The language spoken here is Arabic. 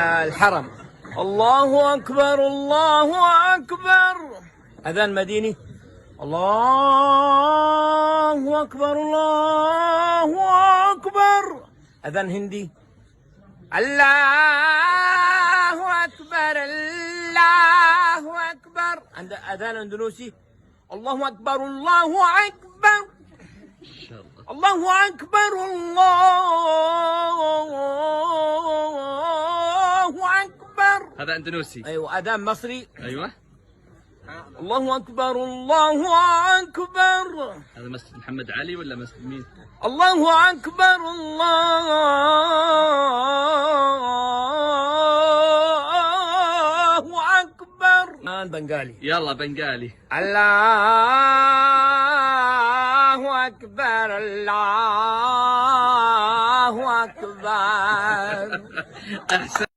الحرم. الله أكبر الله أكبر. أذان مديني. الله أكبر الله أكبر. أذان هندي. الله أكبر الله أكبر. عند أذان أندونيسي. الله أكبر الله أكبر. الله أكبر الله أكبر. هذا اندونيسي. أيوة. أذان مصري. ايوه. الله أكبر الله أكبر. هذا مسجد محمد علي ولا مسجد مين؟ الله أكبر الله أكبر. بنغالي. يلا بنغالي. الله أكبر الله أكبر. أحسن.